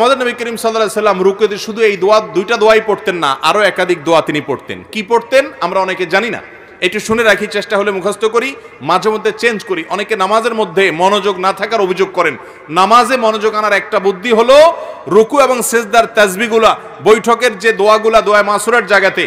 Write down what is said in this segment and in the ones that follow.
আমাদের নবী করিম সাল্লাল্লাহু আলাইহি সাল্লাম রুকুতে শুধু এই দোয়া, দুইটা দোয়াই পড়তেন না, আরো একাধিক দোয়া তিনি পড়তেন। কি পড়তেন আমরা অনেকে জানি না, একটু শুনে রাখি, চেষ্টা হলে মুখস্থ করি, মাঝে মধ্যে চেঞ্জ করি। অনেকে নামাজের মধ্যে মনোযোগ না থাকার অভিযোগ করেন। নামাজে মনোযোগ আনার একটা বুদ্ধি হলো রুকু এবং সিজদার তাসবিহগুলা, বৈঠকের যে দোয়াগুলা, দোয়া মাসুরার জায়গাতে,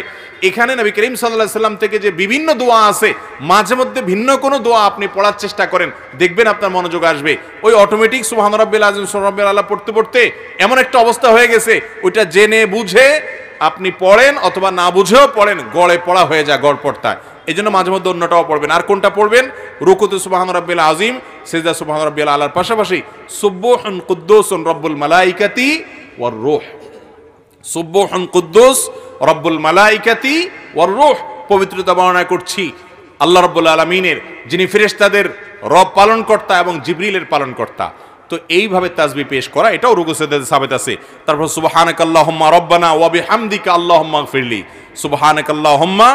এখানে নবী করিম সাল্লাল্লাহু আলাইহি সাল্লাম থেকে যে বিভিন্ন দোয়া আছে, মাঝে মধ্যে ভিন্ন কোনো দোয়া আপনি পড়ার চেষ্টা করেন, দেখবেন আপনার মনোযোগ আসবে। ওই অটোমেটিক সুবহান রাব্বিল আযীম সুবহান রাব্বিল আলা পড়তে পড়তে এমন একটা অবস্থা হয়ে গেছে, ওইটা জেনে বুঝে আপনি পড়েন অথবা না বুঝেও পড়েন, গড়ে পড়া হয়ে যায়, গড় পড়তায়। এই জন্য মাঝে মধ্যে অন্যটাও পড়বেন। আর কোনটা পড়বেন? রুকুতে সুবহান রাব্বিল আযীম, সিজদা সুবহান রাব্বিল আলার পাশাপাশি সুবহুন কুদ্দুসুন রব্বুল মালাইকাতি ওয়ার রূহ, সুবহুন কুদ্দুস রব্বুল মালাইকাতি ওয়ার রূহ, পবিত্রতা বর্ণনা করছি আল্লাহ রাব্বুল আলামিনের, যিনি ফেরেশতাদের রব পালনকর্তা এবং জিবরিলের পালনকর্তা। তো এইভাবে তাসবিহ পেশ করা, এটাও রুকু সিজদাতে সাবিত আছে। তারপর সুবহানাকাল্লাহুম্মা রব্বানা ওয়া বিহামদিকা আল্লাহুম্মা ইগফিরলি, সুবহানাকাল্লাহুম্মা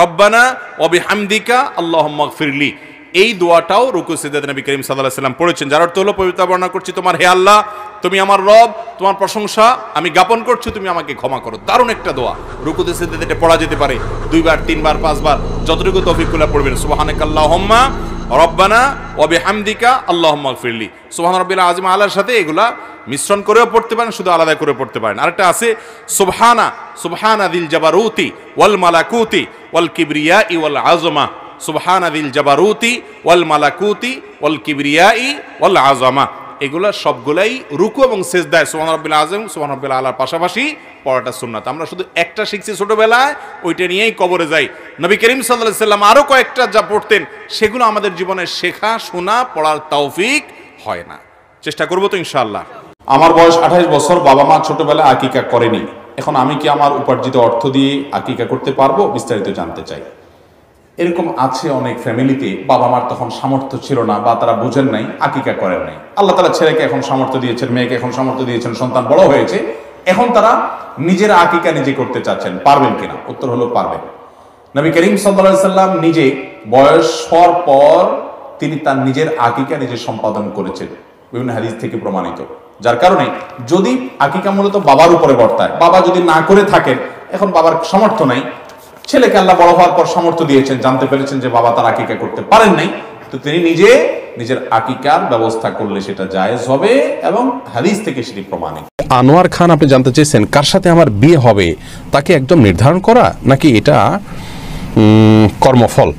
রব্বানা ওয়া বিহামদিকা আল্লাহুম্মা ইগফিরলি, এই দোয়াটাও রুকু সিজদাতে নবী করিম সাল্লাল্লাহু আলাইহি সাল্লাম পড়েছেন। যার অর্থ হলো পবিত্রতা বর্ণনা করছি তোমার, হে আল্লাহ তুমি আমার রব, তোমার প্রশংসা আমি জ্ঞাপন করছি, তুমি আমাকে ক্ষমা করো। দারুণ একটা দোয়া, রুকুতে সিজদাতে এটা পড়া যেতে পারে 2 বার 3 বার 5 বার, যতটুকু তৌফিক কুল্লা পড়বেন। সুবহানাকাল্লাহুম্মা রব্বানা ওয়া বিহামদিকা আল্লাহুম্মা ইগফিরলি, সুবহান রাব্বিল আযীম আলার সাথে এগুলা মিশ্রণ করেও পড়তে পারেন, শুধু আলাদা করে পড়তে পারেন। আরেকটা আছে সুবহানা দিল জাবারুতি ওয়াল মালাকুতি ওয়াল কিবরিয়াই ওয়াল আযমা, সুবহানা দিল জাবারুতি ওয়াল মালাকুতি ওয়াল কিবরিয়াই ওয়াল আযমা, এগুলা সবগুলাই রুকু এবং সিজদায় সুবহান রাব্বিল আযীম সুবহান রাব্বিল আলার পাশাপাশি পড়াটা সুন্নাত। আমরা শুধু একটা শিখছি ছোটবেলায়, ওইটা নিয়েই কবরে যাই। নবী করিম সাল্লাল্লাহু আলাইহি সাল্লাম আরো কয়েকটা যা পড়তেন, সেগুলো আমাদের জীবনে শেখা, শোনা, পড়ার তৌফিক হয় না। চেষ্টা করবো তো ইনশাআল্লাহ। আমার বয়স 28 বছর, বাবা মা ছোটবেলায় আকিকা করেনি, এখন আমি কি আমার উপার্জিত অর্থ দিয়ে আকিকা করতে পারবো? বিস্তারিত জানতে চাই। এরকম আছে অনেক ফ্যামিলিতে, বাবা মার তখন সামর্থ্য ছিল না বা তারা বুঝেন নাই, আকিকা করেন নাই। আল্লাহ তাআলা ছেলেকে এখন সামর্থ্য দিয়েছেন, মেয়েকে এখন সামর্থ্য দিয়েছেন, সন্তান বড় হয়েছে, এখন তারা নিজের আকিকা নিজে করতে চাচ্ছেন। পারবেন কিনা? উত্তর হলো পারবেন। নবী করিম সাল্লাল্লাহু আলাইহি সাল্লাম নিজে বয়স হওয়ার পর তিনি তার নিজের আকিকা নিজে সম্পাদন করেছেন, বিভিন্ন হাদিস থেকে প্রমাণিত। যার কারণে যদি আকিকা মূলত বাবার উপরে বর্তায়, বাবা যদি না করে থাকেন, এখন বাবার সামর্থ্য নাই, ছেলেকে আল্লাহ বড় হওয়ার পর সামর্থ্য দিয়েছেন, জানতে পেরেছেন যে বাবা তার আকিকা করতে পারেন নাই, তো তিনি নিজে নিজের আকিকার ব্যবস্থা করলে সেটা জায়েজ হবে এবং হাদিস থেকে সেটি প্রমাণিত। আনোয়ার খান আপনি জানতে চেয়েছেন কার সাথে আমার বিয়ে হবে, তাকে একদম নির্ধারণ করা নাকি এটা কর্মফল?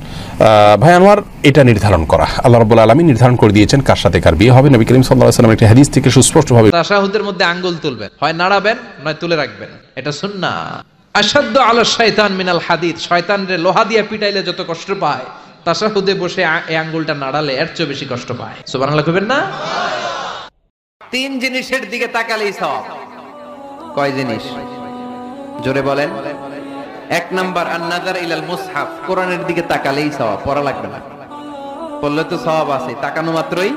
ভাই আনোয়ার, এটা নির্ধারণ করা, আল্লাহ রাব্বুল আলামিন নির্ধারণ করে দিয়েছেন কার সাথে কার বিয়ে হবে। নবী করিম সাল্লাল্লাহু আলাইহি ওয়াসাল্লাম একটি হাদিস থেকে সুস্পষ্টভাবে, তাশাহুদের মধ্যে আঙ্গুল তুলবেন, হয় নাড়াবেন নয় তুলে রাখবেন, এটা সুন্নাহ। আশাদ্দু আলা শাইতান মিনাল হাদিদ, শয়তানরে লোহা দিয়ে পিটাইলে যত কষ্ট পায়, তাশাহুদে বসে এই আঙ্গুলটা নাড়ালে এর চেয়ে বেশি কষ্ট পায়। সুবহানাল্লাহ কইবেন না? 3 জিনিসের দিকে তাকালেই সওয়াব। কয় জিনিস? জোরে বলেন। 1 নাম্বার আন-নাযার ইলাল মুসহাফ, কোরআনের দিকে তাকালেই সওয়াব, পড়া লাগবে না, পড়লে তো সওয়াব আছে, তাকানো মাত্রই।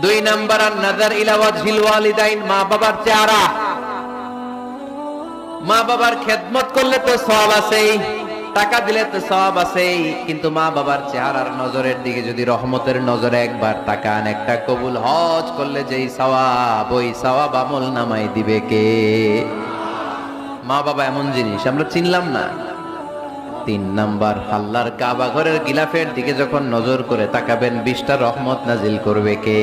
2 নাম্বার আন-নাযার ইলা ওয়াজহিল ওয়ালিদাইন, মা বাবার চেহারা, মা বাবার খেদমত করলে তো সওয়াব আছেই, টাকা দিলে তো সওয়াব আছেই, কিন্তু মা বাবার চেহারার নজরের দিকে যদি রহমতের নজরে একবার তাকান, একটা কবুল হজ করলে যেই সওয়াব, ওই সওয়াব আমল নামাই দিবে কে? মা বাবা এমন জিনিস আমরা চিনলাম না। 3 নাম্বার, আল্লাহর কাবা ঘরের গিলাফের দিকে যখন নজর করে তাকাবেন, 20টা রহমত নাজিল করবে কে?